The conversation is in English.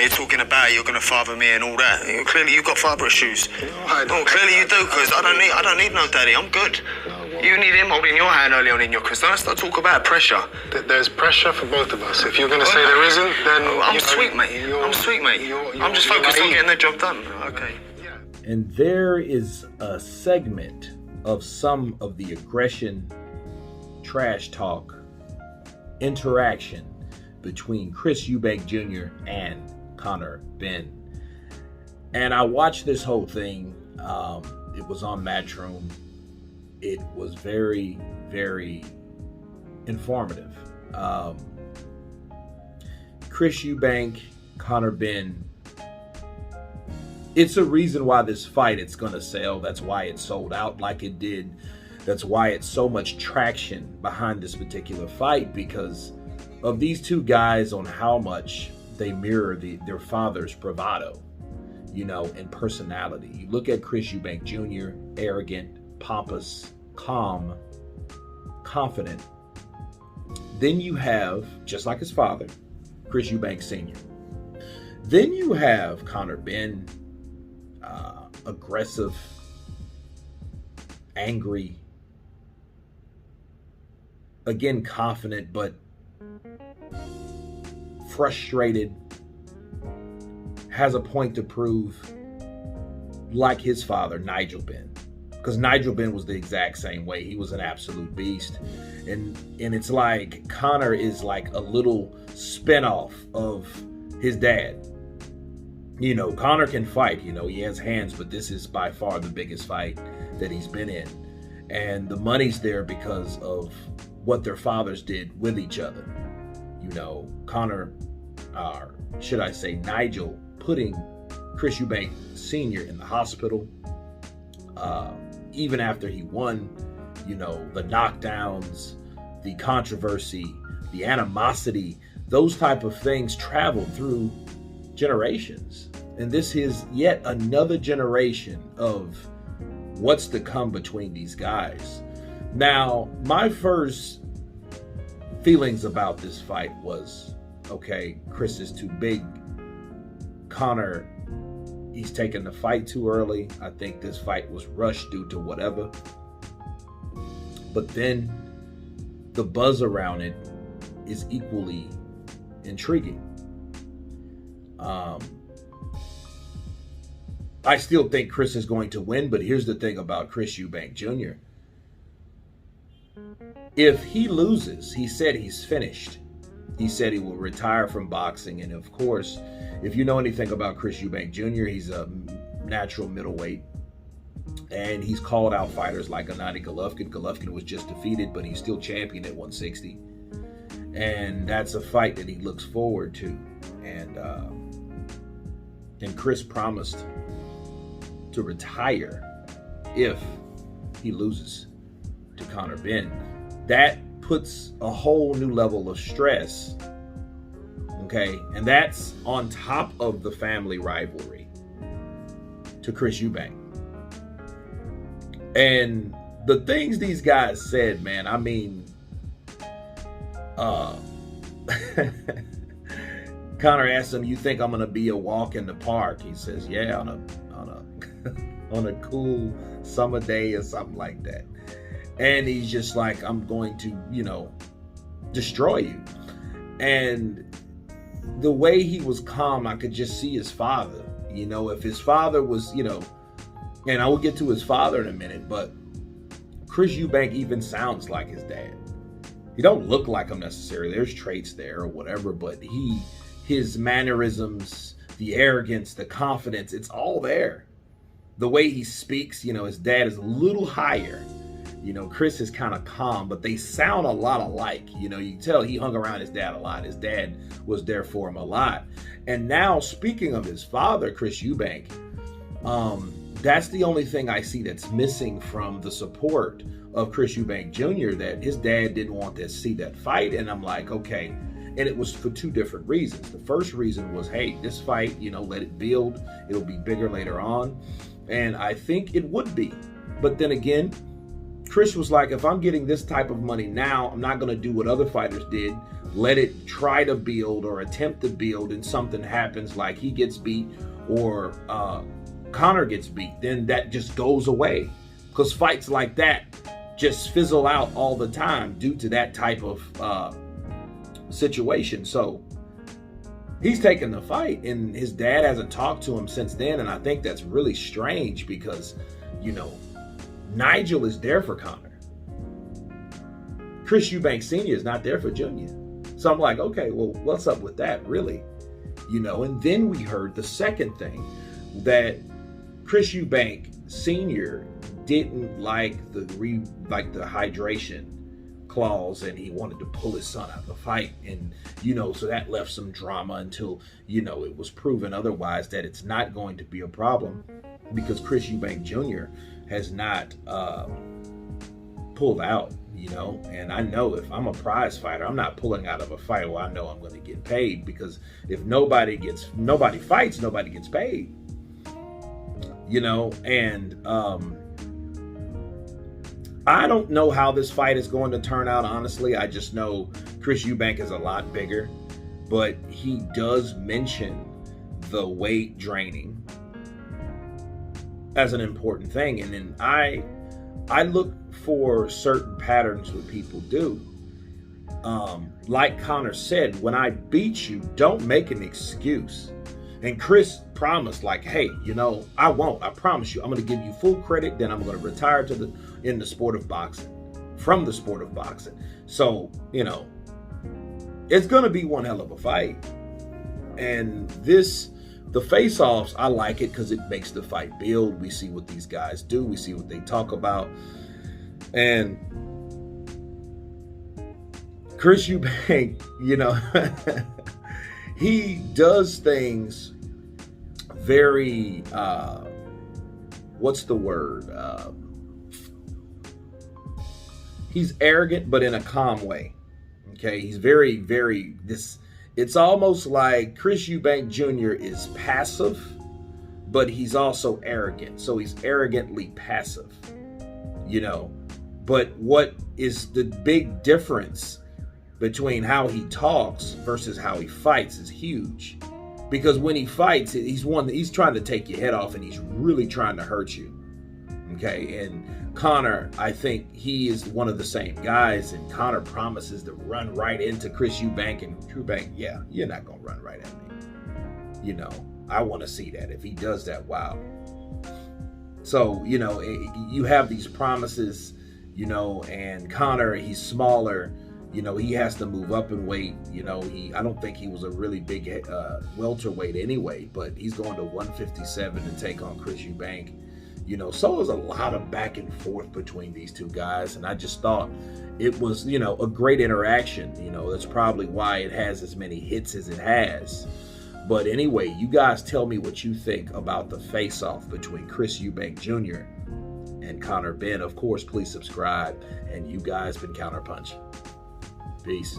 here talking about you're gonna father me and all that. Clearly you've got father issues. No, clearly you do, because I don't need no daddy. I'm good. You need him holding your hand early on in your career. Let's not talk about pressure. There's pressure for both of us. If you're gonna say there isn't, then I'm sweet, mate. I'm sweet, mate. I'm just focused on getting the job done. Okay. And there is a segment of some of the aggression, trash talk, interaction between Chris Eubank Jr. and Conor Benn. And I watched this whole thing. It was on Matchroom. It was very, very informative. Chris Eubank, Conor Benn. It's a reason why this fight, it's going to sell. That's why it sold out like it did. That's why it's so much traction behind this particular fight, because of these two guys on how much they mirror their father's bravado, and personality. You look at Chris Eubank Jr., arrogant, pompous, calm, confident. Then you have, just like his father, Chris Eubank Sr. Then you have Conor Benn, aggressive, angry, again confident, but frustrated, has a point to prove, like his father, Nigel Benn. Because Nigel Benn was the exact same way. He was an absolute beast. And it's like Conor is like a little spinoff of his dad. Conor can fight, he has hands, but this is by far the biggest fight that he's been in. And the money's there because of what their fathers did with each other. Conor, should I say Nigel, putting Chris Eubank Sr. in the hospital, even after he won, the knockdowns, the controversy, the animosity, those type of things traveled through generations. And this is yet another generation of what's to come between these guys. Now, my first feelings about this fight was, okay, Chris is too big. Conor, he's taking the fight too early. I think this fight was rushed due to whatever. But then the buzz around it is equally intriguing. I still think Chris is going to win, but here's the thing about Chris Eubank Jr. If he loses, he said he's finished. He said he will retire from boxing. And of course, if you know anything about Chris Eubank Jr., he's a natural middleweight. And he's called out fighters like Gennady Golovkin. Golovkin was just defeated, but he's still champion at 160. And that's a fight that he looks forward to. And Chris promised to retire if he loses to Conor Benn. That puts a whole new level of stress, okay? And that's on top of the family rivalry to Chris Eubank. And the things these guys said, man, I mean, Conor asked him, "You think I'm gonna be a walk in the park?" He says, "Yeah, on a on a cool summer day or something like that." And he's just like, "I'm going to, destroy you." And the way he was calm, I could just see his father. If his father was, and I will get to his father in a minute, but Chris Eubank even sounds like his dad. He don't look like him necessarily. There's traits there or whatever, but his mannerisms, the arrogance, the confidence, it's all there. The way he speaks, his dad is a little higher. Chris is kind of calm, but they sound a lot alike. You can tell he hung around his dad a lot. His dad was there for him a lot. And now, speaking of his father, Chris Eubank, that's the only thing I see that's missing from the support of Chris Eubank Jr., that his dad didn't want to see that fight. And I'm like, okay. And it was for two different reasons. The first reason was, hey, this fight, let it build. It'll be bigger later on. And I think it would be. But then again, Chris was like, if I'm getting this type of money now, I'm not going to do what other fighters did let it try to build or attempt to build, and something happens like he gets beat or Conor gets beat, then that just goes away, because fights like that just fizzle out all the time due to that type of situation. So he's taken the fight, and his dad hasn't talked to him since then, and I think that's really strange because, you know, Nigel is there for Conor. Chris Eubank Sr. is not there for Junior. So I'm like, okay, well, what's up with that, really? You know, and then we heard the second thing, that Chris Eubank Sr. didn't like the hydration clause, and he wanted to pull his son out of the fight. And, you know, so that left some drama until, you know, it was proven otherwise, that it's not going to be a problem, because Chris Eubank Jr. has not pulled out, you know. And I know if I'm a prize fighter, I'm not pulling out of a fight where I know I'm going to get paid, because if nobody fights, nobody gets paid, you know. And I don't know how this fight is going to turn out, honestly. I just know Chris Eubank is a lot bigger, but he does mention the weight draining as an important thing. And then I look for certain patterns what people do. Like Conor said, when I beat you, don't make an excuse. And Chris promised, like, hey, you know, I won't. I promise you, I'm going to give you full credit. Then I'm going to retire in the sport of boxing, from the sport of boxing. So, you know, it's going to be one hell of a fight. And the face-offs, I like it because it makes the fight build. We see what these guys do. We see what they talk about. And Chris Eubank, you know, he does things very, what's the word? He's arrogant, but in a calm way. Okay, he's very, very, it's almost like Chris Eubank Jr. is passive, but he's also arrogant. So he's arrogantly passive, you know. But what is the big difference between how he talks versus how he fights is huge. Because when he fights, he's trying to take your head off, and he's really trying to hurt you. Okay, and Conor, I think he is one of the same guys, and Conor promises to run right into Chris Eubank, and Eubank, yeah, you're not gonna run right at me. You know, I want to see that. If he does that, wow. So, you know, you have these promises, you know, and Conor, he's smaller. You know, he has to move up in weight. You know, I don't think he was a really big welterweight anyway, but he's going to 157 to take on Chris Eubank. You know, so there's a lot of back and forth between these two guys, and I just thought it was, you know, a great interaction. You know, that's probably why it has as many hits as it has. But anyway, you guys tell me what you think about the face-off between Chris Eubank Jr. and Conor Benn. Of course, please subscribe, and you guys been Counterpunch. Peace.